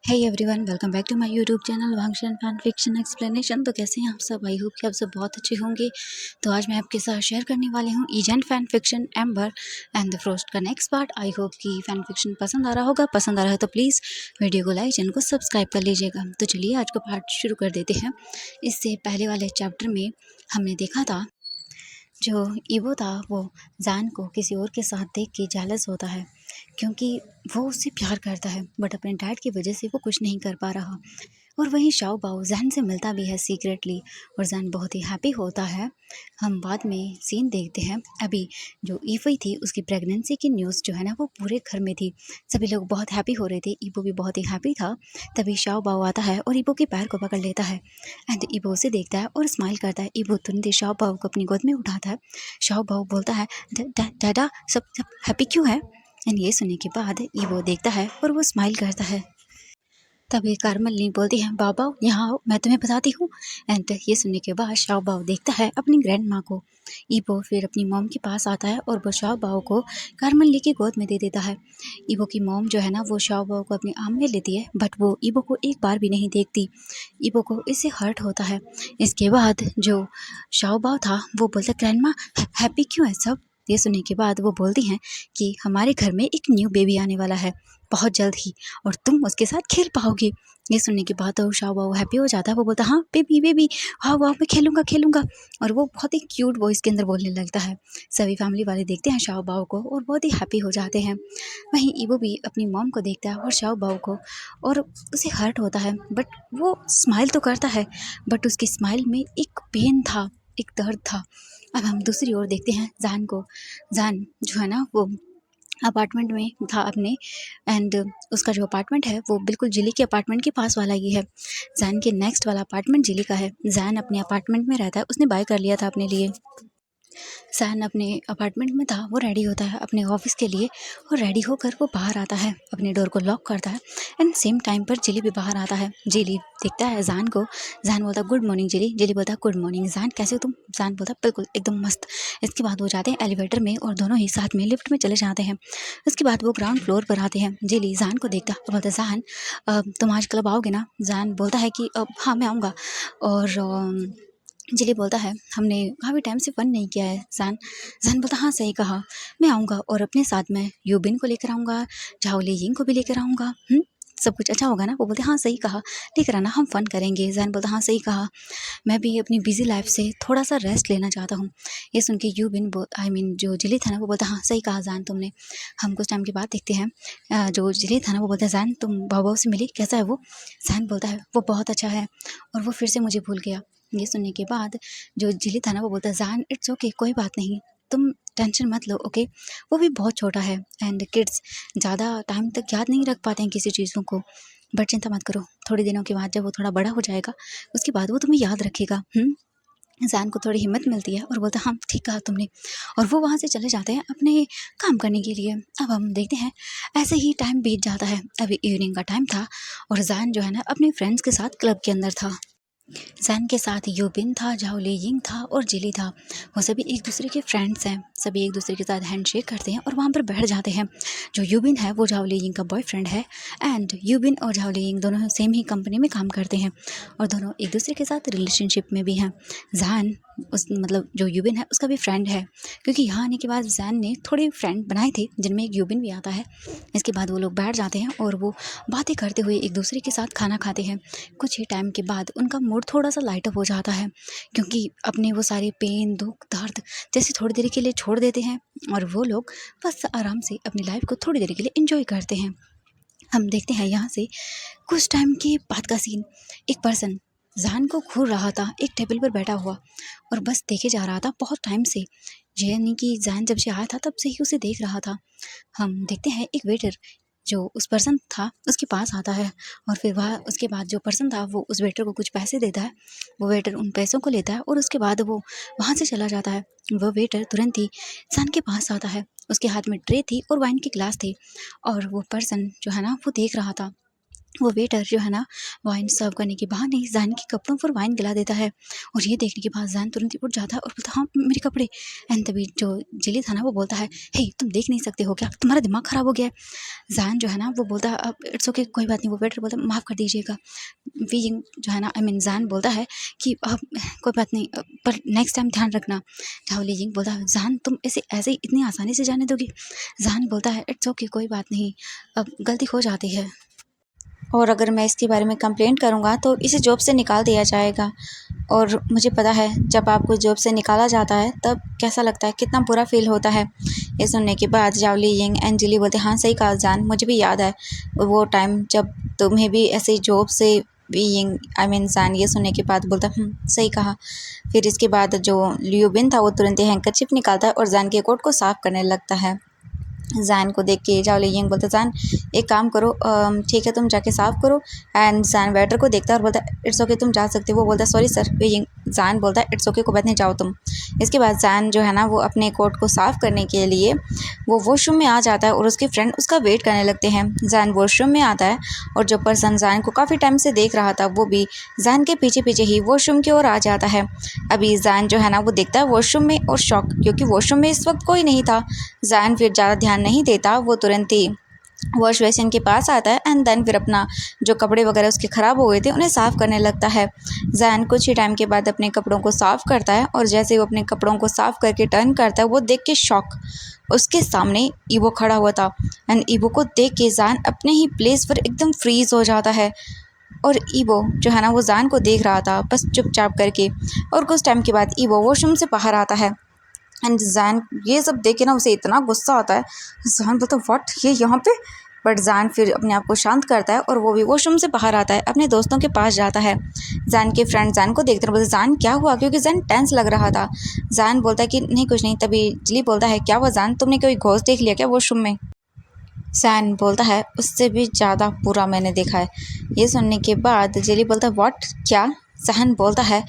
Hey everyone, welcome back to my YouTube channel Wangxian fan fiction explanation. तो कैसे हैं आप सब? आई होप कि आप सब बहुत अच्छे होंगे। तो आज मैं आपके साथ शेयर करने वाली हूँ agent fan fiction amber and the frost का नेक्स्ट पार्ट। आई होप कि फैन फिक्शन पसंद आ रहा होगा। पसंद आ रहा है तो प्लीज़ वीडियो को लाइक, चैनल को सब्सक्राइब कर लीजिएगा। तो चलिए आज का पार्ट शुरू कर देते हैं। इससे पहले वाले चैप्टर में हमने देखा था जो ईवो था वो जान को किसी और के साथ देख के जेलस होता है, क्योंकि वो उससे प्यार करता है बट अपने डैड की वजह से वो कुछ नहीं कर पा रहा। और वहीं शाओ बाओ जैन से मिलता भी है सीक्रेटली, और जैन बहुत ही हैप्पी होता है। हम बाद में सीन देखते हैं। अभी जो ईफई थी उसकी प्रेगनेंसी की न्यूज़ जो है ना वो पूरे घर में थी। सभी लोग बहुत हैप्पी हो रहे थे, ईबो भी बहुत ही हैप्पी था। तभी शाओ बाओ आता है और ईबो के पैर को पकड़ लेता है एंड ईबो उसे देखता है और स्माइल करता है। ईबो तुरंत ही शाओ बाओ को अपनी गोद में उठाता है। शाओ बाओ बोलता है, डाडा सब सब हैप्पी क्यों है? एंड ये सुनने के बाद ईबो देखता है और वो स्माइल करता है। तभी कार्मेलीन बोलती है, बाबा यहाँ आओ, मैं तुम्हें बताती हूँ। एंड ये सुनने के बाद शाओ बाओ देखता है अपनी ग्रैंड माँ को। ईबो फिर अपनी मॉम के पास आता है और वो शाओ बाओ को कार्मेली की गोद में दे देता है। ईबो की मॉम जो है ना वो शाओ बाओ को अपने आर्म में लेती है, बट वो ईबो को एक बार भी नहीं देखती। ईबो को इससे हर्ट होता है। इसके बाद जो शाओ बाओ था वो बोलता है, ग्रैंड माँ हैप्पी क्यों है सब? ये सुनने के बाद वो बोलती हैं कि हमारे घर में एक न्यू बेबी आने वाला है बहुत जल्द ही, और तुम उसके साथ खेल पाओगे। ये सुनने के बाद तो शाओ बाओ हैप्पी हो जाता है। वो बोलता है, हाँ बेबी बेबी, हाँ वाह मैं खेलूंगा खेलूंगा। और वो बहुत ही क्यूट वॉइस के अंदर बोलने लगता है। सभी फैमिली वाले देखते हैं शाओ बाओ को और बहुत ही हैप्पी हो जाते हैं। वहीं ईबो भी अपनी मॉम को देखता है और शाओ बाओ को, और उसे हर्ट होता है बट वो स्माइल तो करता है, बट उसकी स्माइल में एक पेन था, एक दर्द था। अब हम दूसरी ओर देखते हैं जान को। जान जो है ना वो अपार्टमेंट में था अपने, एंड उसका जो अपार्टमेंट है वो बिल्कुल जिली के अपार्टमेंट के पास वाला ही है। जैन के नेक्स्ट वाला अपार्टमेंट जिली का है। जैन अपने अपार्टमेंट में रहता है, उसने बाय कर लिया था अपने लिए। सैन अपने अपार्टमेंट में था, वो रेडी होता है अपने ऑफिस के लिए, और रेडी होकर वो बाहर आता है, अपने डोर को लॉक करता है। एंड सेम टाइम पर जिली भी बाहर आता है। जिली देखता है जैन को। जैन बोलता है, गुड मॉर्निंग जिली। जिली बोलता है, गुड मॉर्निंग जैन, कैसे हो तुम? जैन बोलता है, बिल्कुल एकदम मस्त। इसके बाद वो जाते हैं एलिवेटर में और दोनों ही साथ में लिफ्ट में चले जाते हैं। उसके बाद वो ग्राउंड फ्लोर पर आते हैं। जिली जैन को देखता है और बोलता है, जैन तुम आज क्लब आओगे ना? जैन बोलता है कि हाँ मैं आऊँगा। और जिली बोलता है, हमने काफ़ी टाइम से फ़न नहीं किया है जैन। जैन बोलता, हाँ सही कहा, मैं आऊँगा और अपने साथ में यूबिन को लेकर आऊँगा, झाओ लियिंग को भी लेकर आऊँगा। सब कुछ अच्छा होगा ना? वो बोलते, हाँ सही कहा, लेकर आना, हम फ़न करेंगे। जैन बोलता, हाँ सही कहा, मैं भी अपनी बिजी लाइफ से थोड़ा सा रेस्ट लेना चाहता हूँ। ये सुन के यूबिन आई मीन जो जिली था ना वो बोलता, हाँ सही कहा जैन तुमने। हम कुछ टाइम के बाद देखते हैं जो जिली था ना वो बोलता है, जैन तुम बाबा से मिली, कैसा है वो? जैन बोलता है, वो बहुत अच्छा है और वो फिर से मुझे भूल गया। ये सुनने के बाद जो जिली था ना वो बोलता है, जैन इट्स ओके, कोई बात नहीं, तुम टेंशन मत लो, ओके? वो भी बहुत छोटा है एंड किड्स ज़्यादा टाइम तक याद नहीं रख पाते हैं किसी चीज़ों को, बट चिंता मत करो, थोड़े दिनों के बाद जब वो थोड़ा बड़ा हो जाएगा उसके बाद वो तुम्हें याद रखेगा। जैन को थोड़ी हिम्मत मिलती है और बोलता है, हाँ ठीक कहा तुमने। और वो वहाँ से चले जाते हैं अपने काम करने के लिए। अब हम देखते हैं ऐसे ही टाइम बीत जाता है। अभी इवनिंग का टाइम था और जैन जो है ना अपने फ्रेंड्स के साथ क्लब के अंदर था। जैन के साथ यूबिन था, झाओ लियिंग था और जिली था। वो सभी एक दूसरे के फ्रेंड्स हैं। सभी एक दूसरे के साथ हैंडशेक करते हैं और वहाँ पर बैठ जाते हैं। जो यूबिन है वो झाओ लियिंग का बॉयफ्रेंड है एंड यूबिन और झाओ लियिंग दोनों सेम ही कंपनी में काम करते हैं और दोनों एक दूसरे के साथ रिलेशनशिप में भी हैं। जैन उस मतलब जो यूबिन है उसका भी फ्रेंड है, क्योंकि यहाँ आने के बाद जैन ने थोड़े फ्रेंड बनाए थे जिनमें एक यूबिन भी आता है। इसके बाद वो लोग बैठ जाते हैं और वो बातें करते हुए एक दूसरे के साथ खाना खाते हैं। कुछ ही टाइम के बाद उनका मूड थोड़ा सा लाइट अप हो जाता है, क्योंकि अपने वो सारे पेन दुख दर्द जैसे थोड़ी देर के लिए छोड़ देते हैं और वो लोग बस आराम से अपनी लाइफ को थोड़ी देर के लिए एंजॉय करते हैं। हम देखते हैं यहाँ से कुछ टाइम के बाद का सीन। एक पर्सन जैन को घूर रहा था एक टेबल पर बैठा हुआ और बस देखे जा रहा था बहुत टाइम से, यानी कि जैन जब से आया था तब से ही उसे देख रहा था। हम देखते हैं एक वेटर जो उस पर्सन था उसके पास आता है और फिर वह उसके बाद जो पर्सन था वो उस वेटर को कुछ पैसे देता है। वो वेटर उन पैसों को लेता है और उसके बाद वो वहाँ से चला जाता है। वो वेटर तुरंत ही सन के पास आता है। उसके हाथ में ट्रे थी और वाइन की ग्लास थी और वो पर्सन जो है ना वो देख रहा था वो वेटर जो है ना वाइन सर्व करने के बहाने जैन के कपड़ों पर वाइन गिरा देता है और ये देखने के बाद जैन तुरंत ही उठ जाता है और बोलता है हाँ मेरे कपड़े। एंड तभी जो जिली था ना वो बोलता है हे तुम देख नहीं सकते हो क्या, तुम्हारा दिमाग खराब हो गया है। जैन जो है ना वो बोलता है अब इट्स ओके कोई बात नहीं। वो वेटर बोलता है माफ़ कर दीजिएगा। वी जो है ना आई मीन जैन बोलता है कि अब कोई बात नहीं पर नेक्स्ट टाइम ध्यान रखना। झाओ लियिंग बोलता है जैन तुम ऐसे ही इतनी आसानी से जाने दोगी। जैन बोलता है इट्स ओके कोई बात नहीं, अब गलती हो जाती है और अगर मैं इसके बारे में कंप्लेंट करूँगा तो इसे जॉब से निकाल दिया जाएगा। और मुझे पता है जब आपको जॉब से निकाला जाता है तब कैसा लगता है, कितना बुरा फील होता है। ये सुनने के बाद झाओ लियिंग एंड जिली बोलते हाँ सही कहा जान, मुझे भी याद है वो टाइम जब तुम्हें भी ऐसे जॉब से बीइंग आई मीन जान। ये सुनने के बाद बोलता सही कहा। फिर इसके बाद जो लियू बिन था वो तुरंत ही हैंकरचिप निकालता है और जान के कोट को साफ़ करने लगता है। जैन को देख के झाओ लियिंग बोलता जैन एक काम करो, ठीक है तुम जाके साफ़ करो। एंड जैन वेटर को देखता है और बोलता है इट्स ओके तुम जा सकते हो। वो बोलता है सॉरी सर। जैन बोलता है इट्स ओके कोई बात नहीं जाओ तुम। इसके बाद जैन जो है ना वो अपने कोट को साफ़ करने के लिए वो वॉशरूम में आ जाता है और उसके फ्रेंड उसका वेट करने लगते हैं। जैन वॉशरूम में आता है और जो पर्सन जैन को काफ़ी टाइम से देख रहा था वो भी जैन के पीछे पीछे ही वॉशरूम की ओर आ जाता है। अभी जैन जो है ना वो देखता है वॉशरूम में और शॉक, क्योंकि वॉशरूम में इस वक्त कोई नहीं था। जैन फिर ज़्यादा ध्यान नहीं देता, वो तुरंत ही वॉश बेसिन के पास आता है एंड देन फिर अपना जो कपड़े वगैरह उसके ख़राब हो गए थे उन्हें साफ़ करने लगता है। जैन कुछ ही टाइम के बाद अपने कपड़ों को साफ़ करता है और जैसे वो अपने कपड़ों को साफ़ करके टर्न करता है वो देख के शॉक, उसके सामने ईवो खड़ा हुआ था। एंड ईवो को देख के जैन अपने ही प्लेस पर एकदम फ्रीज़ हो जाता है और ईवो जो है ना वो जैन को देख रहा था बस चुपचाप करके। और कुछ टाइम के बाद ईवो वॉशरूम से बाहर आता है एंड जैन ये सब देख के ना उसे इतना गुस्सा आता है। जैन बोलता व्हाट ये यहाँ पे। बट जैन फिर अपने आप को शांत करता है और वो भी वॉशरूम से बाहर आता है, अपने दोस्तों के पास जाता है। जैन के फ्रेंड जैन को देखते हैं, बोलते जैन क्या हुआ, क्योंकि जैन टेंस लग रहा था। जैन बोलता है कि नहीं कुछ नहीं। तभी जिली बोलता है क्या हुआ जैन, तुमने कोई घोस्ट देख लिया क्या वॉशरूम में। जैन बोलता है उससे भी ज़्यादा बुरा मैंने देखा है। ये सुनने के बाद जिली बोलता है व्हाट क्या। जैन बोलता है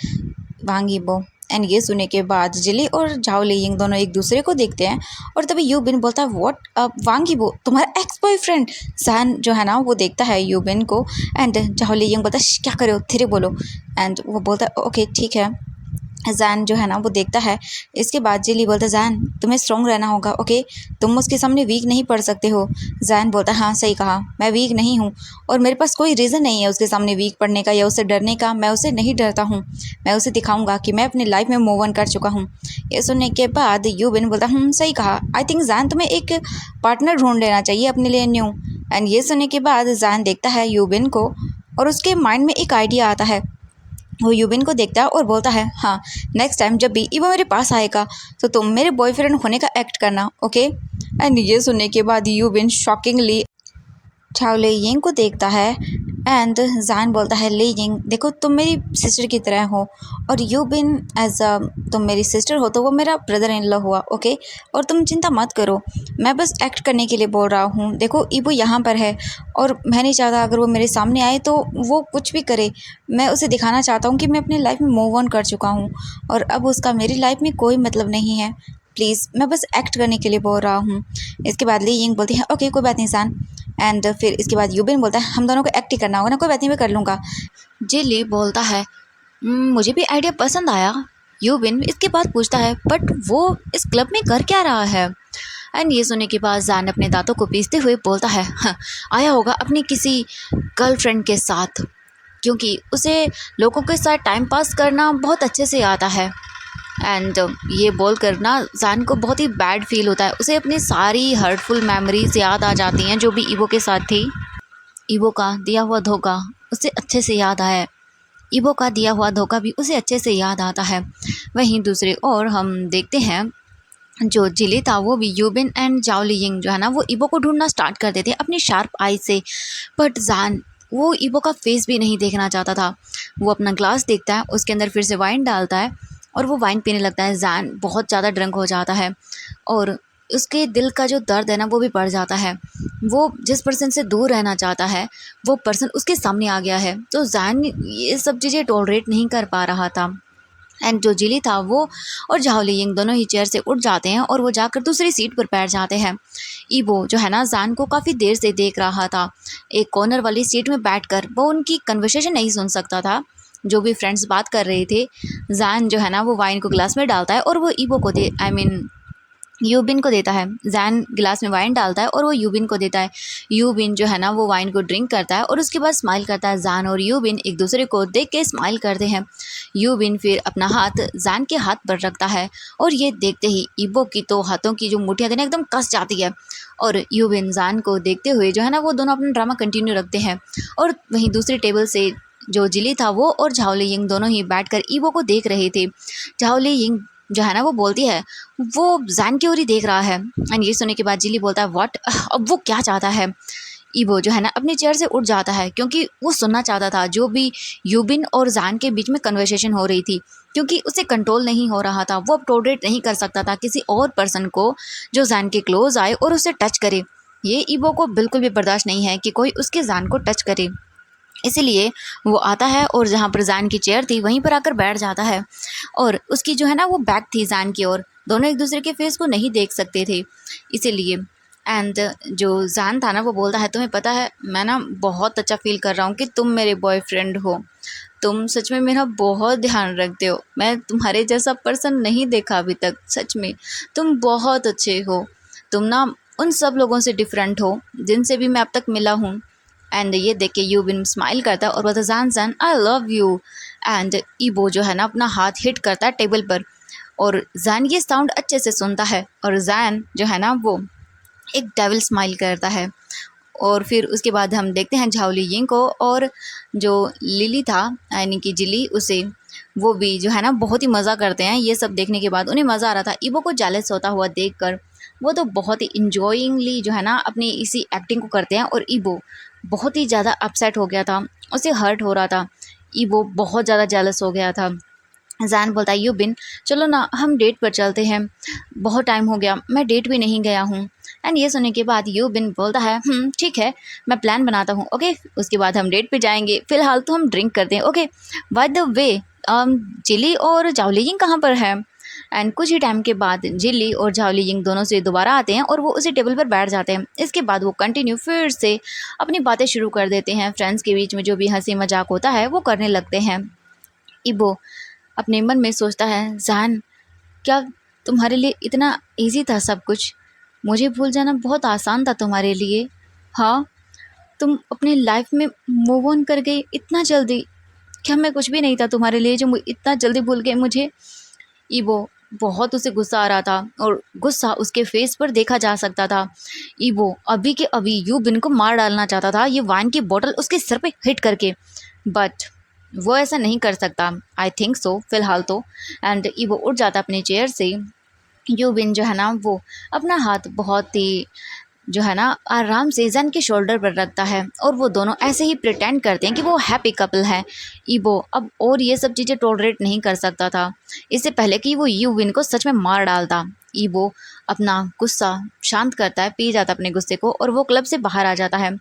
वांग यीबो। एंड ये सुनने के बाद जिली और झाओ लियिंग दोनों एक दूसरे को देखते हैं और तभी यू बिन बोलता है व्हाट वांग यीबो तुम्हारा एक्स बॉयफ्रेंड। जैन जो है ना वो देखता है यू बिन को एंड झाओ लियिंग बोलता है क्या करे हो धीरे बोलो। एंड वो बोलता है ओके ठीक है। जैन जो है ना वो देखता है। इसके बाद जिली बोलता है जैन तुम्हें स्ट्रॉन्ग रहना होगा ओके, तुम उसके सामने वीक नहीं पड़ सकते हो। जैन बोलता है हाँ सही कहा, मैं वीक नहीं हूँ और मेरे पास कोई रीज़न नहीं है उसके सामने वीक पड़ने का या उससे डरने का। मैं उसे नहीं डरता हूँ, मैं उसे दिखाऊंगा कि मैं अपनी लाइफ में मूव ऑन कर चुका हूँ। ये सुनने के बाद यू बिन बोलता सही कहा, आई थिंक जैन तुम्हें एक पार्टनर ढूंढ लेना चाहिए अपने लिए न्यू। एंड ये सुनने के बाद जैन देखता है यू बिन को और उसके माइंड में एक आइडिया आता है। वो यूबिन को देखता है और बोलता है हाँ नेक्स्ट टाइम जब भी ईवो मेरे पास आएगा तो तुम मेरे बॉयफ्रेंड होने का एक्ट करना ओके। एंड ये सुनने के बाद यूबिन शॉकिंगली झाओ लियिंग को देखता है एंड जैन बोलता है लियिंग देखो तुम मेरी सिस्टर की तरह हो और यू बिन एज अ तुम मेरी सिस्टर हो तो वो मेरा ब्रदर इन लॉ हुआ ओके। और तुम चिंता मत करो, मैं बस एक्ट करने के लिए बोल रहा हूँ। देखो ईवो यहाँ पर है और मैं नहीं चाहता अगर वो मेरे सामने आए तो वो कुछ भी करे, मैं उसे दिखाना चाहता हूँ कि मैं अपनी लाइफ में मूव ऑन कर चुका हूँ और अब उसका मेरी लाइफ में कोई मतलब नहीं है। प्लीज़ मैं बस एक्ट करने के लिए बोल रहा हूँ। इसके बाद लियिंग बोलती है ओके कोई बात नहीं जैन। एंड फिर इसके बाद यूबिन बोलता है हम दोनों को एक्ट ही करना होगा ना, कोई बात नहीं मैं कर लूँगा। जिली बोलता है मुझे भी आइडिया पसंद आया। यूबिन इसके बाद पूछता है बट वो इस क्लब में कर क्या रहा है। एंड ये सुनने के बाद जैन अपने दांतों को पीसते हुए बोलता है हाँ, आया होगा अपनी किसी गर्लफ्रेंड के साथ, क्योंकि उसे लोगों के साथ टाइम पास करना बहुत अच्छे से आता है। एंड ये बोल कर ना जैन को बहुत ही बैड फील होता है, उसे अपनी सारी हर्टफुल मेमोरीज याद आ जाती हैं जो भी ईवो के साथ थी। ईवो का दिया हुआ धोखा उसे अच्छे से याद आया, ईवो का दिया हुआ धोखा भी उसे अच्छे से याद आता है। वहीं दूसरे ओर हम देखते हैं जो जिली था वो भी यूबिन एंड झाओ लियिंग जो है ना वो ईवो को ढूंढना स्टार्ट कर देते हैं अपनी शार्प आई से। बट जैन वो ईवो का फेस भी नहीं देखना चाहता था। वो अपना ग्लास देखता है, उसके अंदर फिर से वाइन डालता है और वो वाइन पीने लगता है। जैन बहुत ज़्यादा ड्रंक हो जाता है और उसके दिल का जो दर्द है ना वो भी बढ़ जाता है। वो जिस पर्सन से दूर रहना चाहता है वो पर्सन उसके सामने आ गया है, तो जैन ये सब चीज़ें टॉलरेट नहीं कर पा रहा था। एंड जो जिली था वो और झाओलियिंग दोनों ही चेयर से उठ जाते हैं और वो जाकर दूसरी सीट पर बैठ जाते हैं। ईबो जो है ना जान को काफ़ी देर से देख रहा था। एक कॉर्नर वाली सीट में बैठकर वो उनकी कन्वर्सेशन नहीं सुन सकता था, जो भी फ्रेंड्स बात कर रहे थे। जान जो है ना वो वाइन को ग्लास में डालता है और वो ईबो को दे यूबिन को देता है। जैन गिलास में वाइन डालता है और वो यूबिन को देता है। यूबिन जो है ना वो वाइन को ड्रिंक करता है और उसके बाद स्माइल करता है। जैन और यूबिन एक दूसरे को देख के स्माइल करते हैं। यूबिन फिर अपना हाथ जैन के हाथ पर रखता है और ये देखते ही ईबो की तो हाथों की जो मुठ्ठियाँ थी ना एकदम कस जाती है। और यूबिन जैन को देखते हुए जो है ना वो दोनों अपना ड्रामा कंटिन्यू रखते हैं। और वहीं दूसरी टेबल से जो जिली था वो और झाओलियिंग दोनों ही बैठकर ईबो को देख रहे थे। झाओलियिंग जो है ना वो बोलती है वो जैन की ओर ही देख रहा है। एंड ये सुनने के बाद जिली बोलता है व्हाट, अब वो क्या चाहता है। ईबो जो है ना अपनी चेयर से उठ जाता है क्योंकि वो सुनना चाहता था जो भी यूबिन और जैन के बीच में कन्वर्सेशन हो रही थी, क्योंकि उसे कंट्रोल नहीं हो रहा था। वो अब टॉलरेट नहीं कर सकता था किसी और पर्सन को जो जैन के क्लोज आए और उसे टच करे। ये ईबो को बिल्कुल भी बर्दाश्त नहीं है कि कोई उसके जैन को टच करे। इसीलिए वो आता है और जहाँ पर जैन की चेयर थी वहीं पर आकर बैठ जाता है। और उसकी जो है ना वो बैक थी जैन की ओर, दोनों एक दूसरे के फेस को नहीं देख सकते थे इसीलिए। एंड जो जैन था ना वो बोलता है तुम्हें पता है मैं ना बहुत अच्छा फील कर रहा हूँ कि तुम मेरे बॉयफ्रेंड हो। तुम सच में मेरा बहुत ध्यान रखते हो। मैं तुम्हारे जैसा पर्सन नहीं देखा अभी तक, सच में तुम बहुत अच्छे हो। तुम ना उन सब लोगों से डिफरेंट हो जिनसे भी मैं अब तक मिला हूँ। एंड ये देख के यूबिन स्माइल करता है और बोलता है Zhan Zhan I love you. And Yibo जो है ना अपना हाथ हिट करता है टेबल पर और जैन ये साउंड अच्छे से सुनता है और जैन जो है ना वो एक डेविल स्माइल करता है। और फिर उसके बाद हम देखते हैं झाओलियिंग को और जो लिली था यानी कि जिली उसे, वो भी जो है ना बहुत ही मज़ा करते हैं। ये सब देखने के बाद उन्हें मज़ा आ रहा था ईबो को जेलस होता हुआ देखकर। वो तो बहुत ही इंजॉइंगली जो है ना अपनी इसी एक्टिंग को करते हैं और ईबो बहुत ही ज़्यादा अपसेट हो गया था, उसे हर्ट हो रहा था। ईबो बहुत ज़्यादा जेलस हो गया था। जैन बोलता है यूबिन चलो ना हम डेट पर चलते हैं, बहुत टाइम हो गया मैं डेट भी नहीं गया हूँ। एंड ये सुनने के बाद यूबिन बोलता है ठीक है मैं प्लान बनाता हूँ ओके, उसके बाद हम डेट पे जाएंगे, फिलहाल तो हम ड्रिंक करते हैं ओके। बाय द वे जिली और जाओलियिंग कहाँ पर है। एंड कुछ ही टाइम के बाद जिली और झाओलियिंग दोनों से दोबारा आते हैं और वो उसी टेबल पर बैठ जाते हैं। इसके बाद वो कंटिन्यू फिर से अपनी बातें शुरू कर देते हैं। फ्रेंड्स के बीच में जो भी हंसी मजाक होता है वो करने लगते हैं। इबो अपने मन में सोचता है जैन क्या तुम्हारे लिए इतना इजी था सब कुछ, मुझे भूल जाना बहुत आसान था तुम्हारे लिए। हाँ तुम अपनी लाइफ में मूव ऑन कर गई इतना जल्दी, क्या मैं कुछ भी नहीं था तुम्हारे लिए जो इतना जल्दी भूल गए मुझे। ईबो बहुत उसे गुस्सा आ रहा था और गुस्सा उसके फेस पर देखा जा सकता था। ईबो अभी के अभी यूबिन को मार डालना चाहता था ये वाइन की बोतल उसके सर पे हिट करके, बट वो ऐसा नहीं कर सकता आई थिंक सो फिलहाल तो। एंड ईबो उठ जाता अपनी चेयर से। यूबिन जो है ना वो अपना हाथ बहुत ही जो है ना आराम से जैन के शोल्डर पर रखता है और वो दोनों ऐसे ही प्रिटेंड करते हैं कि वो हैप्पी कपल है। ईबो अब और ये सब चीज़ें टॉलरेट नहीं कर सकता था, इससे पहले कि वो यूविन को सच में मार डालता। ईबो अपना गुस्सा शांत करता है, पी जाता अपने गुस्से को और वो क्लब से बाहर आ जाता है।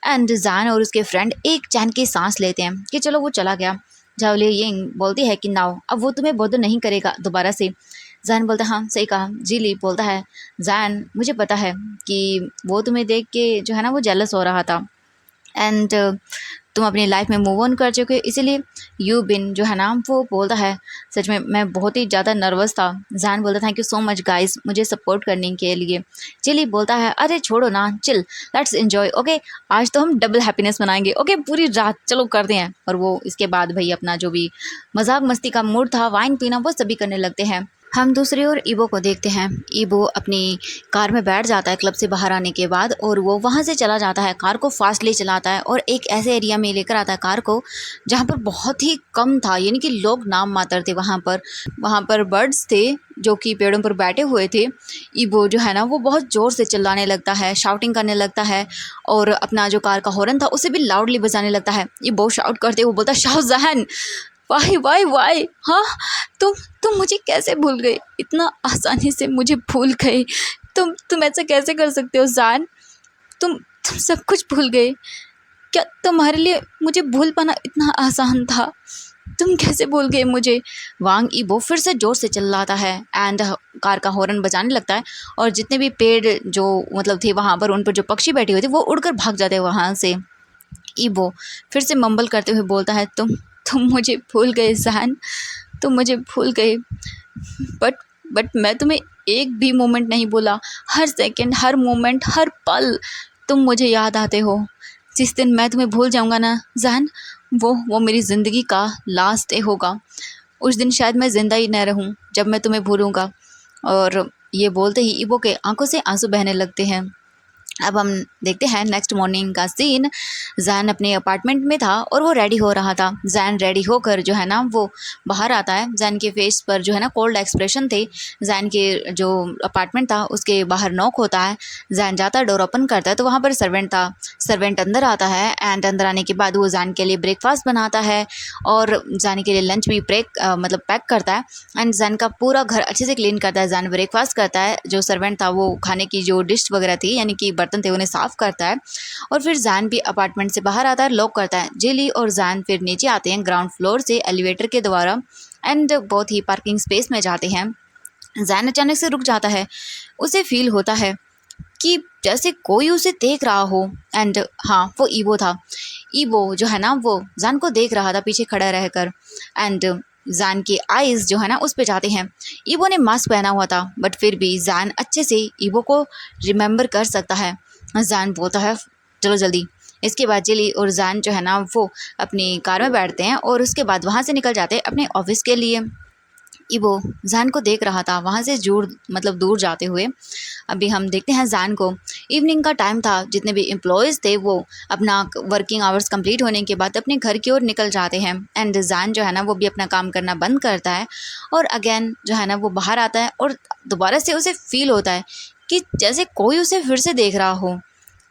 एंड जैन और उसके फ्रेंड एक चैन की सांस लेते हैं कि चलो वो चला गया। झाओलियिंग बोलती है कि नाउ अब वो तुम्हें बॉदर नहीं करेगा दोबारा से। जैन बोलता है हाँ सही कहा। जिली बोलता है जैन मुझे पता है कि वो तुम्हें देख के जो है ना वो जेलस हो रहा था एंड तुम अपनी लाइफ में मूव ऑन कर चुके हो इसीलिए। यूबिन जो है ना वो बोलता है सच में मैं बहुत ही ज़्यादा नर्वस था। जैन बोलता thank you so much guys मुझे सपोर्ट करने के लिए। चिली बोलता है अरे छोड़ो ना चिल लेट्स एंजॉय ओके, आज तो हम डबल हैप्पीनेस मनाएंगे ओके पूरी रात चलो करते हैं। और वो इसके बाद भाई अपना जो भी मजाक मस्ती का मूड था वाइन पीना वो सभी करने लगते हैं। हम दूसरी ओर ईबो को देखते हैं। ईबो अपनी कार में बैठ जाता है क्लब से बाहर आने के बाद और वो वहाँ से चला जाता है, कार को फास्टली चलाता है और एक ऐसे एरिया में लेकर आता है कार को जहाँ पर बहुत ही कम था, यानी कि लोग नाम मात्र थे वहाँ पर बर्ड्स थे जो कि पेड़ों पर बैठे हुए थे। ईबो जो है ना वो बहुत ज़ोर से चिल्लाने लगता है, शाउटिंग करने लगता है और अपना जो कार का हॉर्न था उसे भी लाउडली बजाने लगता है। ईबो शाउट करते हुए बोलता है शाहजहान वाई वाई वाई, हाँ तुम मुझे कैसे भूल गए, इतना आसानी से मुझे भूल गए, तुम ऐसा कैसे कर सकते हो जान, तुम सब कुछ भूल गए, क्या तुम्हारे लिए मुझे भूल पाना इतना आसान था। तुम कैसे भूल गए मुझे? वांग ईबो फिर से जोर से चिल्लाता है एंड कार का हॉर्न बजाने लगता है और जितने भी पेड़ जो मतलब थे वहाँ पर, उन पर जो पक्षी बैठे हुए थे वो उड़कर भाग जाते हैं वहाँ से। ईबो फिर से मम्बल करते हुए बोलता है, तुम मुझे भूल गए ज़ैन, तुम मुझे भूल गए। बट मैं तुम्हें एक भी मोमेंट नहीं भूला। हर सेकंड, हर मोमेंट, हर पल तुम मुझे याद आते हो। जिस दिन मैं तुम्हें भूल जाऊंगा ना ज़ैन, वो मेरी ज़िंदगी का लास्ट डे होगा। उस दिन शायद मैं ज़िंदा ही न रहूं जब मैं तुम्हें भूलूंगा। और ये बोलते ही ईबो के आंखों से आंसू बहने लगते हैं। अब हम देखते हैं नेक्स्ट मॉर्निंग का सीन। जैन अपने अपार्टमेंट में था और वो रेडी हो रहा था। जैन रेडी होकर जो है ना वो बाहर आता है। जैन के फेस पर जो है ना कोल्ड एक्सप्रेशन थे। जैन के जो अपार्टमेंट था उसके बाहर नॉक होता है। जैन जाता है, डोर ओपन करता है तो वहाँ पर सर्वेंट था। सर्वेंट अंदर आता है एंड अंदर आने के बाद वो जैन के लिए ब्रेकफास्ट बनाता है और जैन के लिए लंच भी मतलब पैक करता है एंड जैन का पूरा घर अच्छे से क्लीन करता है। जैन ब्रेकफास्ट करता है। जो सर्वेंट था वो खाने की जो डिश वगैरह थी यानी कि बर्तन थे उन्हें साफ़ करता है और फिर जैन भी अपार्टमेंट से बाहर आता है, लॉक करता है। जेली और जैन फिर नीचे आते हैं ग्राउंड फ्लोर से एलिवेटर के द्वारा एंड बहुत ही पार्किंग स्पेस में जाते हैं। जैन अचानक से रुक जाता है। उसे फील होता है कि जैसे कोई उसे देख रहा हो एंड हाँ, वो ईबो था। ईबो जो है ना वो जैन को देख रहा था पीछे खड़ा रहकर एंड जैन की आईज जो है ना उस पे जाते हैं। ईबो ने मास्क पहना हुआ था बट फिर भी जैन अच्छे से ईबो को रिमेंबर कर सकता है। जैन बोलता है, चलो जल्दी। इसके बाद जिली और जैन जो है ना वो अपनी कार में बैठते हैं और उसके बाद वहाँ से निकल जाते हैं अपने ऑफिस के लिए। ईबो जैन को देख रहा था वहाँ से दूर जाते हुए। अभी हम देखते हैं जैन को। इवनिंग का टाइम था। जितने भी एम्प्लॉयज़ थे वो अपना वर्किंग आवर्स कंप्लीट होने के बाद अपने घर की ओर निकल जाते हैं एंड जैन जो है ना वो भी अपना काम करना बंद करता है और अगेन जो है ना वो बाहर आता है और दोबारा से उसे फील होता है कि जैसे कोई उसे फिर से देख रहा हो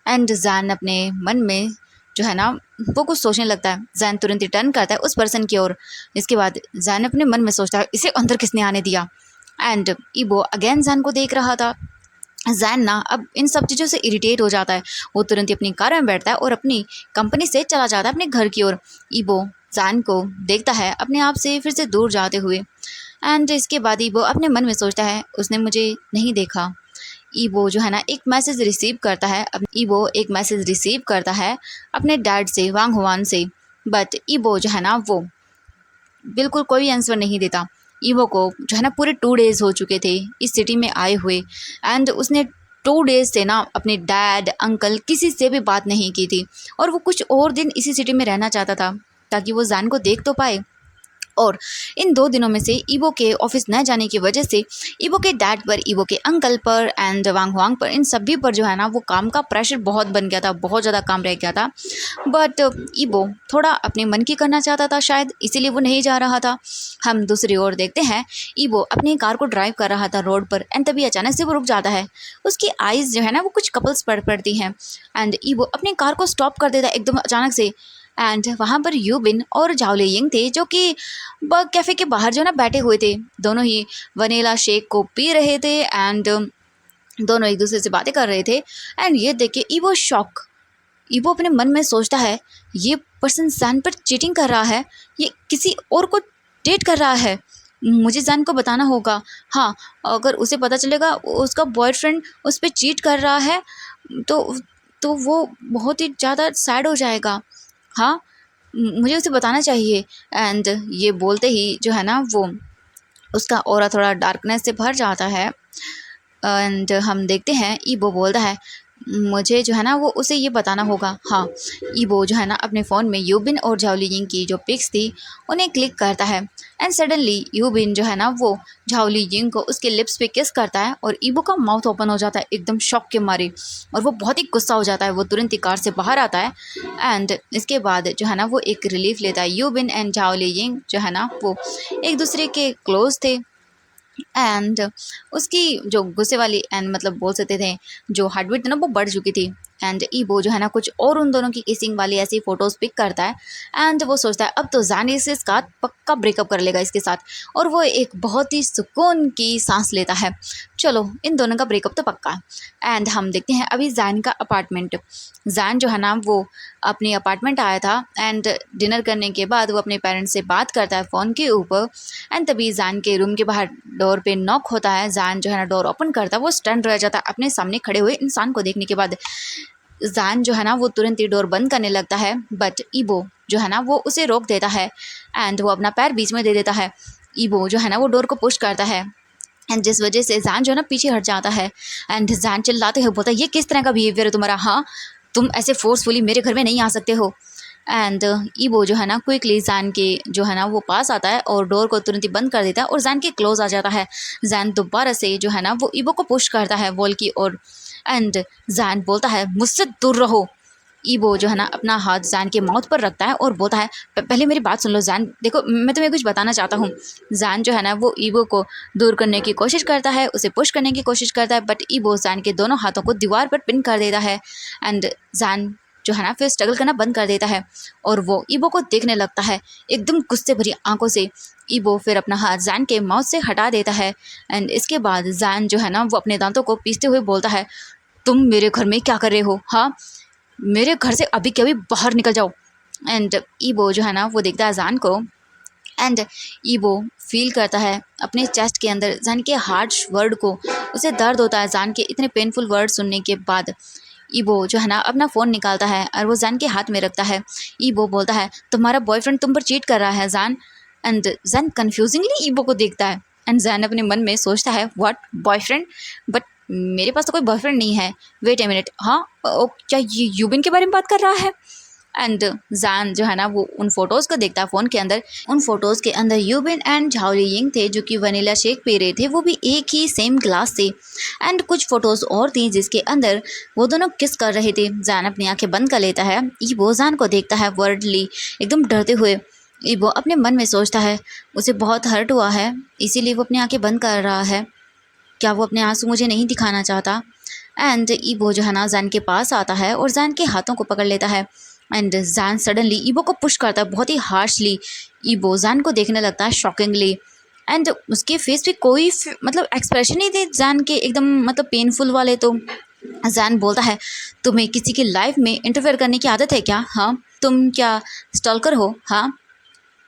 एंड जैन अपने मन में जो है ना वो कुछ सोचने लगता है। जैन तुरंत रिटर्न करता है उस पर्सन की ओर। इसके बाद जैन अपने मन में सोचता है, इसे अंदर किसने आने दिया। एंड ईबो अगेन जैन को देख रहा था। जैन ना अब इन सब चीज़ों से इरिटेट हो जाता है। वो तुरंत ही अपनी कार में बैठता है और अपनी कंपनी से चला जाता है अपने घर की ओर। ईबो जैन को देखता है अपने आप से फिर से दूर जाते हुए एंड इसके बाद ईबो अपने मन में सोचता है, उसने मुझे नहीं देखा। ईबो जो है ना एक मैसेज रिसीव करता है। ईबो एक मैसेज रिसीव करता है अपने डैड से, वांग हुआन से। बट ईबो जो है ना वो बिल्कुल कोई आंसर नहीं देता। ईवो को जो है ना पूरे 2 डेज़ हो चुके थे इस सिटी में आए हुए एंड उसने 2 डेज़ से ना अपने डैड, अंकल किसी से भी बात नहीं की थी और वो कुछ और दिन इसी सिटी में रहना चाहता था ताकि वो जैन को देख तो पाए। और इन 2 दिनों में से ईबो के ऑफिस न जाने की वजह से ईबो के डैड पर, ईबो के अंकल पर एंड वांग हुआंग पर, इन सभी पर जो है ना वो काम का प्रेशर बहुत बन गया था, बहुत ज़्यादा काम रह गया था। बट ईबो थोड़ा अपने मन की करना चाहता था शायद, इसीलिए वो नहीं जा रहा था। हम दूसरी ओर देखते हैं, ईबो अपनी कार को ड्राइव कर रहा था रोड पर एंड तभी अचानक से वो रुक जाता है। उसकी आइज़ जो है ना वो कुछ कपल्स पर पड़ती हैं एंड ईबो अपनी कार को स्टॉप कर देता है एकदम अचानक से एंड वहाँ पर यूबिन और झाओ लियिंग थे जो कि कैफ़े के बाहर जो ना बैठे हुए थे। दोनों ही वनीला शेक को पी रहे थे एंड दोनों एक दूसरे से बातें कर रहे थे एंड ये देख के ईबो शॉक। ईबो अपने मन में सोचता है, ये पर्सन जैन पर चीटिंग कर रहा है, ये किसी और को डेट कर रहा है, मुझे जैन को बताना होगा। हाँ, अगर उसे पता चलेगा उसका बॉयफ्रेंड उस पर चीट कर रहा है तो वो बहुत ही ज़्यादा सैड हो जाएगा। हाँ, मुझे उसे बताना चाहिए। एंड ये बोलते ही जो है ना वो उसका ऑरा थोड़ा डार्कनेस से भर जाता है एंड हम देखते हैं ईबो बोलता है, मुझे जो है ना वो उसे ये बताना होगा। हाँ, ईबो जो है ना अपने फ़ोन में यूबिन और झाओ लियिंग की जो पिक्स थी उन्हें क्लिक करता है एंड सडनली यूबिन जो है ना वो झाओ लियिंग को उसके लिप्स पे किस करता है और ईबो का माउथ ओपन हो जाता है एकदम शॉक के मारे और वो बहुत ही गुस्सा हो जाता है। वो तुरंत ही कार से बाहर आता है एंड इसके बाद जो है ना वो एक रिलीफ लेता है। यूबिन एंड झाओ लियिंग जो है ना वो एक दूसरे के क्लोज थे एंड उसकी जो गुस्से वाली एंड मतलब बोल सकते थे जो हार्ट बीट थी ना वो बढ़ चुकी थी एंड ईबो जो है ना कुछ और उन दोनों की किसिंग वाली ऐसी फोटोज पिक करता है एंड वो सोचता है अब तो जान इसके साथ पक्का ब्रेकअप कर लेगा इसके साथ, और वो एक बहुत ही सुकून की सांस लेता है। चलो इन दोनों का ब्रेकअप तो पक्का है। एंड हम देखते हैं अभी जैन का अपार्टमेंट। जैन जो है ना वो अपने अपार्टमेंट आया था एंड डिनर करने के बाद वो अपने पेरेंट्स से बात करता है फ़ोन के ऊपर। एंड तभी जैन के रूम के बाहर डोर पे नॉक होता है। जैन जो है ना डोर ओपन करता है, वो स्टन रह जाता है अपने सामने खड़े हुए इंसान को देखने के बाद। जैन जो है ना वो तुरंत ही डोर बंद करने लगता है, बट ईबो जो है ना वो उसे रोक देता है एंड वो अपना पैर बीच में दे देता है। ईबो जो है ना वो डोर को पुश करता है एंड जिस वजह से जैन जो है ना पीछे हट जाता है। एंड जैन चिल्लाते हुए बोलता है ये किस तरह का बिहेवियर है तुम्हारा, हाँ तुम ऐसे फोर्सफुली मेरे घर में नहीं आ सकते हो। एंड ईबो जो है ना क्विकली जैन के जो है ना वो पास आता है और डोर को तुरंत ही बंद कर देता है और जैन के क्लोज आ जाता है। जैन दोबारा से जो है ना वो ईबो को पुश करता है वॉल की ओर एंड जैन बोलता है मुझसे दूर रहो। ईबो जो है ना अपना हाथ जैन के माउथ पर रखता है और बोलता है पहले मेरी बात सुन लो जैन, देखो मैं तुम्हें कुछ बताना चाहता हूँ। जैन जो है ना वो ईबो को दूर करने की कोशिश करता है, उसे पुश करने की कोशिश करता है, बट ईबो जैन के दोनों हाथों को दीवार पर पिन कर देता है एंड जैन जो है ना फिर स्ट्रगल करना बंद कर देता है और वो ईबो को देखने लगता है एकदम गुस्से भरी आंखों से। ईबो फिर अपना हाथ जैन के माउथ से हटा देता है एंड इसके बाद जैन जो है ना वो अपने दांतों को पीसते हुए बोलता है तुम मेरे घर में क्या कर रहे हो, हाँ मेरे घर से अभी के अभी बाहर निकल जाओ। एंड ईबो जो है ना वो देखता है जैन को एंड ईबो फील करता है अपने चेस्ट के अंदर जैन के हार्श वर्ड को। उसे दर्द होता है जैन के इतने पेनफुल वर्ड सुनने के बाद। ईबो जो है ना अपना फ़ोन निकालता है और वो जैन के हाथ में रखता है। ईबो बोलता है तुम्हारा बॉयफ्रेंड तुम पर चीट कर रहा है जैन। एंड जैन कन्फ्यूजिंगली ईबो को देखता है एंड जैन अपने मन में सोचता है व्हाट बॉयफ्रेंड, बट मेरे पास तो कोई बॉयफ्रेंड नहीं है, वेट ए मिनट, हाँ क्या ये यूबिन के बारे में बात कर रहा है। एंड जैन जो है ना वो उन फोटोज़ को देखता है फ़ोन के अंदर। उन फोटोज़ के अंदर यूबिन एंड झाओली यिंग थे जो कि वनीला शेक पी रहे थे, वो भी एक ही सेम ग्लास से। एंड कुछ फ़ोटोज़ और थी जिसके अंदर वो दोनों किस कर रहे थे। जैन अपनी आंखें बंद कर लेता है। ईबो जैन को देखता है वर्डली एकदम डरते हुए। ईबो अपने मन में सोचता है उसे बहुत हर्ट हुआ है इसीलिए वो अपनी आंखें बंद कर रहा है, क्या वो अपने आंसू मुझे नहीं दिखाना चाहता। एंड ईबो जो है ना जैन के पास आता है और जैन के हाथों को पकड़ लेता है एंड जैन सडनली ईबो को पुश करता है बहुत ही हार्शली। ईबो जैन को देखने लगता है शॉकिंगली एंड उसके फेस पे कोई मतलब एक्सप्रेशन नहीं थे जैन के, एकदम मतलब पेनफुल वाले। तो जैन बोलता है तुम्हें किसी की लाइफ में इंटरफेयर करने की आदत है क्या, हाँ तुम क्या स्टॉलकर हो, हाँ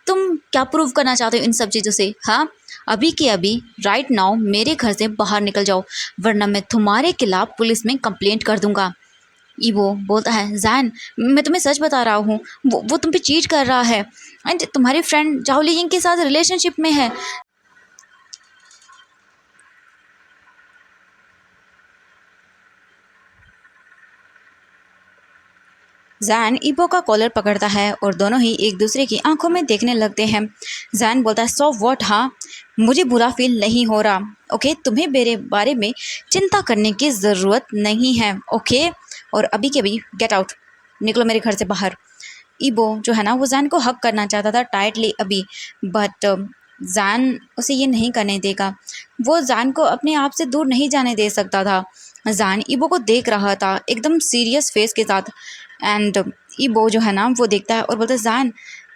तुम क्या प्रूव करना चाहते हो इन सब चीज़ों से, हाँ अभी के अभी राइट नाउ मेरे घर से बाहर निकल जाओ वरना मैं तुम्हारे खिलाफ पुलिस में कंप्लेंट कर दूंगा। ईबो बोलता है जैन मैं तुम्हें सच बता रहा हूँ, वो तुम पे चीट कर रहा है एंड तुम्हारी फ्रेंड झाओली यिंग के साथ रिलेशनशिप में है। जैन ईबो का कॉलर पकड़ता है और दोनों ही एक दूसरे की आंखों में देखने लगते हैं। जैन बोलता है सो व्हाट, हाँ मुझे बुरा फील नहीं हो रहा, ओके तुम्हें मेरे बारे में चिंता करने की ज़रूरत नहीं है, ओके और अभी के अभी गेट आउट, निकलो मेरे घर से बाहर। ईबो जो है ना वो जैन को हक करना चाहता था टाइटली अभी, बट जैन उसे ये नहीं करने देगा। वो जैन को अपने आप से दूर नहीं जाने दे सकता था। जैन ईबो को देख रहा था एकदम सीरियस फेस के साथ एंड ईबो जो है ना वो देखता है और बोलता है जैन।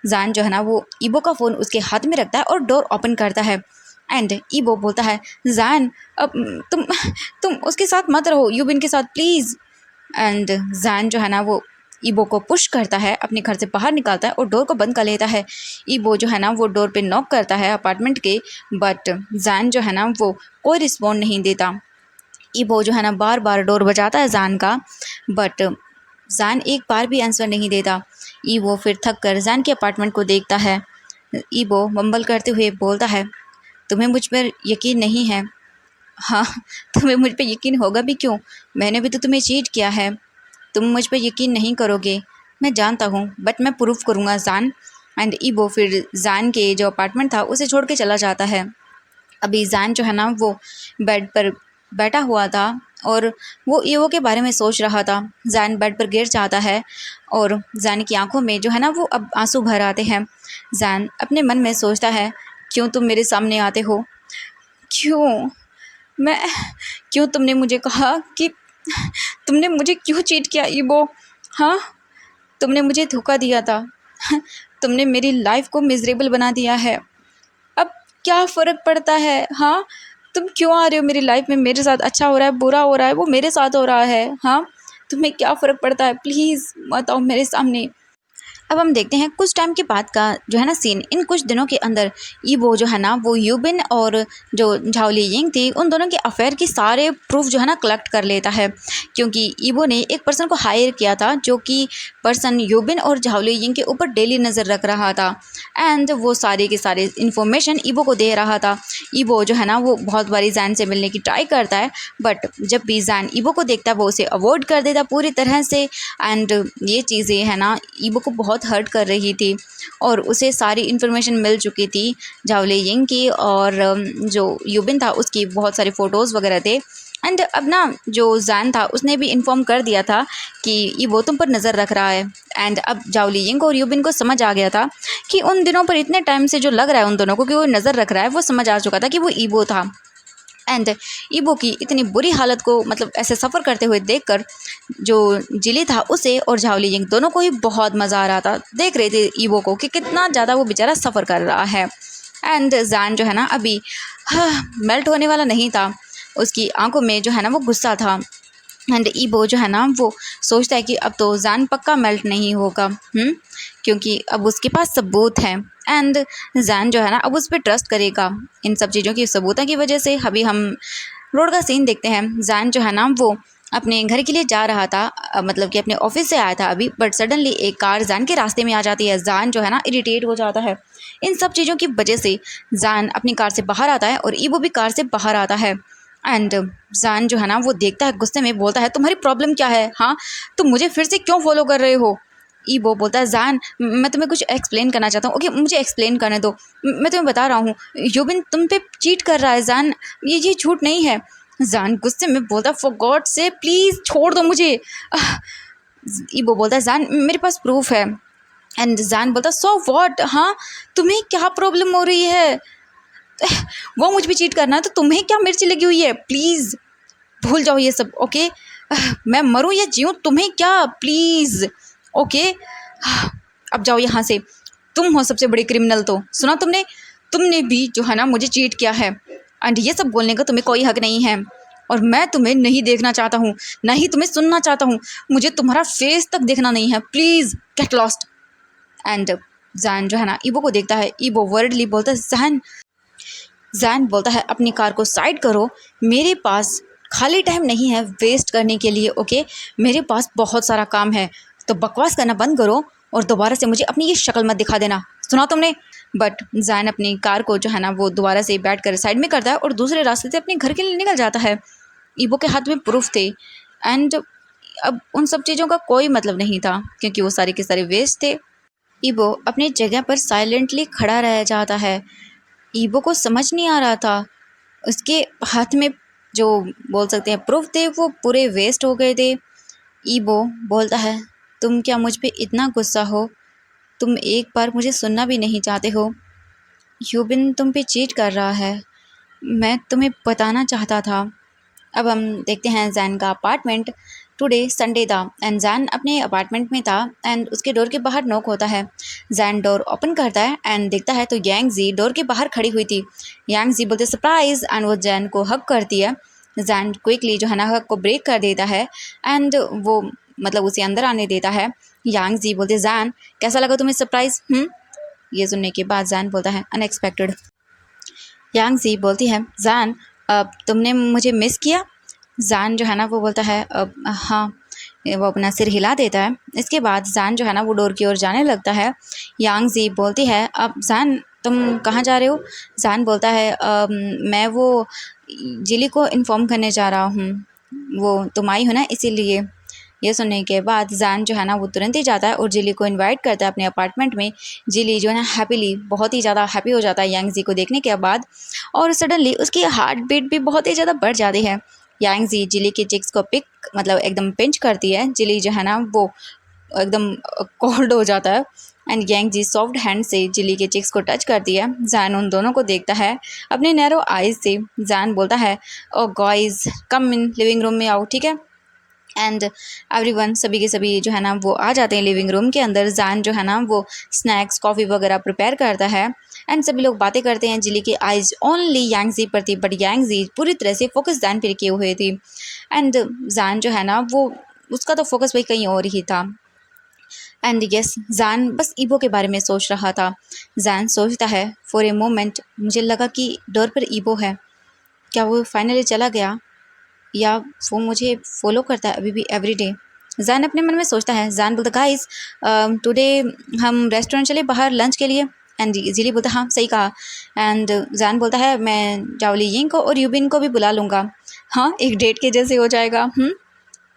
जैन जो है ना वो ईबो का फ़ोन उसके हाथ में रखता है और डोर ओपन करता है एंड ईबो बोलता है जैन अब तुम उसके साथ मत रहो, यूबिन के साथ प्लीज़। एंड जैन जो है ना वो ईबो को पुश करता है, अपने घर से बाहर निकालता है और डोर को बंद कर लेता है। ईबो जो है ना वो डोर पे नॉक करता है अपार्टमेंट के, बट जैन जो है ना वो कोई रिस्पॉन्ड नहीं देता। ईबो जो है ना बार बार डोर बजाता है जैन का, बट जैन एक बार भी आंसर नहीं देता। ईबो फिर थक कर जैन के अपार्टमेंट को देखता है। ईबो बम्बल करते हुए बोलता है तुम्हें मुझ पर यकीन नहीं है, हाँ तुम्हें मुझ पर यकीन होगा भी क्यों, मैंने भी तो तुम्हें चीट किया है, तुम मुझ पर यकीन नहीं करोगे मैं जानता हूँ, बट मैं प्रूफ करूँगा जैन। एंड ईबो फिर जैन के जो अपार्टमेंट था उसे छोड़ के चला जाता है। अभी जैन जो है ना वो बेड पर बैठा हुआ था और वो ईवो के बारे में सोच रहा था। जैन बेड पर गिर जाता है और जैन की आंखों में जो है ना वो अब आंसू भर आते हैं। जैन अपने मन में सोचता है क्यों तुम मेरे सामने आते हो, क्यों मैं क्यों तुमने मुझे कहा कि तुमने मुझे क्यों चीट किया ईबो? हाँ, तुमने मुझे धोखा दिया था। तुमने मेरी लाइफ को मिजरेबल बना दिया है। अब क्या फ़र्क पड़ता है? हाँ, तुम क्यों आ रहे हो मेरी लाइफ में? मेरे साथ अच्छा हो रहा है, बुरा हो रहा है, वो मेरे साथ हो रहा है। हाँ, तुम्हें क्या फ़र्क पड़ता है? प्लीज़ मत आओ मेरे सामने। अब हम देखते हैं कुछ टाइम के बाद का जो है ना सीन। इन कुछ दिनों के अंदर ईबो जो है ना वो यूबिन और जो झाओ लियिंग थी उन दोनों के अफेयर की सारे प्रूफ जो है ना कलेक्ट कर लेता है, क्योंकि ईबो ने एक पर्सन को हायर किया था जो कि पर्सन यूबिन और झाओ लियिंग के ऊपर डेली नज़र रख रहा था एंड वो सारे के सारे इन्फॉर्मेशन ईबो को दे रहा था। ईबो जो है ना वो बहुत बारी जैन से मिलने की ट्राई करता है, बट जब भी जैन ईबो को देखता है वो उसे अवॉइड कर देता पूरी तरह से एंड ये चीज़ें है ना ईबो को बहुत हर्ट कर रही थी और उसे सारी इन्फॉर्मेशन मिल चुकी थी झाओ लियिंग की और जो यूबिन था उसकी बहुत सारे फ़ोटोज़ वगैरह थे एंड अब ना जो जैन था उसने भी इन्फॉर्म कर दिया था कि ये वो तुम पर नज़र रख रहा है एंड अब झाओ लियिंग और यूबिन को समझ आ गया था कि उन दिनों पर इतने टाइम से जो लग रहा है उन दोनों को कि वो नज़र रख रहा है, वो समझ आ चुका था कि वो ईबो था एंड ईबो की इतनी बुरी हालत को मतलब ऐसे सफ़र करते हुए देखकर जो जिली था उसे और झाओ लियिंग दोनों को ही बहुत मज़ा आ रहा था। देख रहे थे ईबो को कि कितना ज़्यादा वो बेचारा सफ़र कर रहा है एंड जैन जो है ना अभी मेल्ट होने वाला नहीं था। उसकी आंखों में जो है ना वो गुस्सा था एंड ईबो जो है ना वो सोचता है कि अब तो जैन पक्का मेल्ट नहीं होगा, क्योंकि अब उसके पास सबूत हैं एंड जैन जो है ना अब उस पर ट्रस्ट करेगा इन सब चीज़ों की सबूतों की वजह से। अभी हम रोड का सीन देखते हैं। जैन जो है ना वो अपने घर के लिए जा रहा था, मतलब कि अपने ऑफिस से आया था अभी, बट सडनली एक कार जैन के रास्ते में आ जाती है। जैन जो है ना इरिटेट हो जाता है। इन सब चीज़ों की वजह से जैन अपनी कार से बाहर आता है और ईबो भी कार से बाहर आता है एंड जैन जो है ना वो देखता है, गुस्से में बोलता है तुम्हारी प्रॉब्लम क्या है? हाँ, तुम मुझे फिर से क्यों फॉलो कर रहे हो? ईबो बोलता है जैन मैं तुम्हें कुछ एक्सप्लेन करना चाहता हूँ। ओके मुझे एक्सप्लेन करने दो, मैं तुम्हें बता रहा हूँ यूबिन तुम पे चीट कर रहा है जैन, ये झूठ नहीं है। जैन गुस्से में बोलता फॉर गॉड से प्लीज़ छोड़ दो मुझे। ईबो बोलता है जैन मेरे पास प्रूफ है एंड जैन बोलता सो व्हाट? हाँ, तुम्हें क्या प्रॉब्लम हो रही है? वो मुझ पे चीट करना है तो तुम्हें क्या मिर्ची लगी हुई है? प्लीज़ भूल जाओ ये सब। ओके मैं मरूं या जीऊं तुम्हें क्या? प्लीज़ ओके अब जाओ यहाँ से। तुम हो सबसे बड़ी क्रिमिनल। तो सुना तुमने? तुमने भी जो है ना मुझे चीट किया है एंड ये सब बोलने का तुम्हें कोई हक नहीं है और मैं तुम्हें नहीं देखना चाहता हूँ, ना ही तुम्हें सुनना चाहता हूँ। मुझे तुम्हारा फेस तक देखना नहीं है। Please get lost. And Jain जो है ना ईबो को देखता है। ईबो वर्डली बोलता है जैन। जैन बोलता है अपनी कार को साइड करो, मेरे पास खाली टाइम नहीं है वेस्ट करने के लिए। ओके मेरे पास बहुत सारा काम है, तो बकवास करना बंद करो और दोबारा से मुझे अपनी ये शक्ल मत दिखा देना। सुना तुमने? बट जैन अपनी कार को जो है ना वो दोबारा से बैठ कर साइड में करता है और दूसरे रास्ते से अपने घर के लिए निकल जाता है। ईबो के हाथ में प्रूफ थे एंड अब उन सब चीज़ों का कोई मतलब नहीं था क्योंकि वो सारे के सारे वेस्ट थे। ईबो अपनी जगह पर साइलेंटली खड़ा रह जाता है। ईबो को समझ नहीं आ रहा था, उसके हाथ में जो बोल सकते हैं प्रूफ थे वो पूरे वेस्ट हो गए थे। ईबो बोलता है तुम क्या मुझ पे इतना गुस्सा हो? तुम एक बार मुझे सुनना भी नहीं चाहते हो? यूबिन तुम पे चीट कर रहा है, मैं तुम्हें बताना चाहता था। अब हम देखते हैं जैन का अपार्टमेंट। टुडे संडे था एंड जैन अपने अपार्टमेंट में था एंड उसके डोर के बाहर नॉक होता है। जैन डोर ओपन करता है एंड देखता है तो यांग जी डोर के बाहर खड़ी हुई थी। यांग जी बोलते सरप्राइज एंड वो जैन को हक करती है। जैन क्विकली जो है ना हक को ब्रेक कर देता है एंड वो मतलब उसे अंदर आने देता है। यांग जी बोलते जैन कैसा लगा तुम्हें सरप्राइज? ये सुनने के बाद जैन बोलता है अनएक्सपेक्टेड। यांग जी बोलती है जैन अब तुमने मुझे मिस किया? जैन जो है ना वो बोलता है अब हाँ। वो अपना सिर हिला देता है। इसके बाद जैन जो है ना वो डोर की ओर जाने लगता है। यांग जी बोलती है अब जैन तुम कहाँ जा रहे हो? जैन बोलता है मैं वो जिली को इन्फॉर्म करने जा रहा हूँ, वो तुम आई हो ना इसीलिए। ये सुनने के बाद जैन जो है ना वो तुरंत ही जाता है और जिली को इनवाइट करता है अपने अपार्टमेंट में। जिली जो है ना हैप्पीली बहुत ही ज़्यादा हैप्पी हो जाता है यांग जी को देखने के बाद और सडनली उसकी हार्ट बीट भी बहुत ही ज़्यादा बढ़ जाती है। यांग जी जिली के चिक्स को पिक मतलब एकदम पिंच करती है। जिली जो है ना वो एकदम कोल्ड हो जाता है एंड यांग जी सॉफ्ट हैंड से जिली के चिक्स को टच करती है। जैन उन दोनों को देखता है अपने नैरो आइज से। जैन बोलता है oh guys come in living room में आओ, ठीक है। एंड एवरीवन सभी के सभी जो है ना वो आ जाते हैं लिविंग रूम के अंदर। जान जो है ना वो स्नैक्स कॉफ़ी वगैरह प्रिपेयर करता है एंड सभी लोग बातें करते हैं। जिली की आइज ओनली यांगजी पर थी, बट यांगजी पूरी तरह से फोकस जान पर किए हुए थी। एंड जान जो है ना वो उसका तो फोकस भाई कहीं और ही था। एंड यस, जान बस ईबो के बारे में सोच रहा था। जान सोचता है फॉर ए मोमेंट मुझे लगा कि डोर पर ईबो है, क्या वो फाइनली चला गया या वो मुझे फॉलो करता है अभी भी एवरीडे। जान अपने मन में सोचता है। जान बोलता गाइस टुडे हम रेस्टोरेंट चले बाहर लंच के लिए। एंड जिली बोलता हाँ सही कहा। एंड जान बोलता है मैं जावली यिंग को और यूबिन को भी बुला लूँगा, हाँ एक डेट के जैसे हो जाएगा।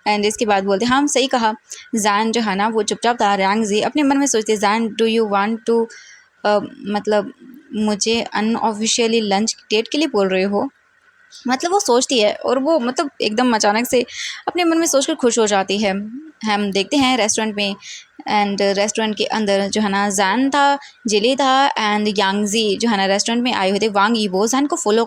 एंड इसके बाद बोलते हाँ सही कहा। जान जो है ना वो चुपचाप था। यांगजी अपने मन में सोचते जान डू यू वांट टू मतलब मुझे अनऑफिशियली लंच डेट के लिए बोल रहे हो, मतलब वो सोचती है और वो मतलब एकदम अचानक से अपने मन में सोचकर खुश हो जाती है। हम देखते हैं रेस्टोरेंट में। एंड रेस्टोरेंट के अंदर जो है ना जान था, जिली था एंड यांगजी जो है ना रेस्टोरेंट में आए हुए थे। वांग ईबो जान को फॉलो कर